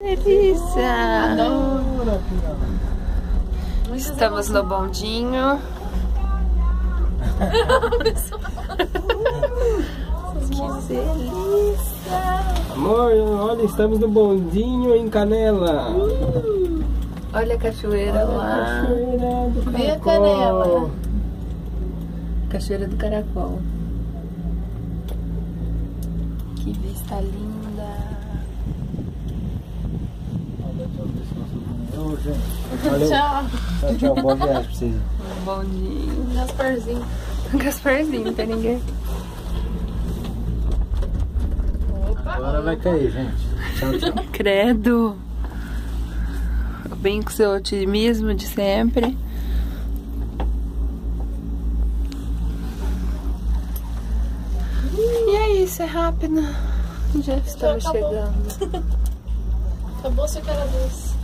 Delícia! Estamos no bondinho. Que delícia! Amor, olha, estamos no bondinho em Canela. Olha a cachoeira lá. Cachoeira do Vem a Caracol. Canela. Cachoeira do Caracol. Que vista linda. Ô, gente. Valeu. Tchau. Tchau, tchau. Boa viagem pra vocês. Um bondinho. Gasparzinho. Gasparzinho, não tem ninguém. Agora vai cair, gente. Tchau, tchau. Credo. Bem com seu otimismo de sempre. E é isso, é rápido. Já estamos chegando. Acabou seu cara doce.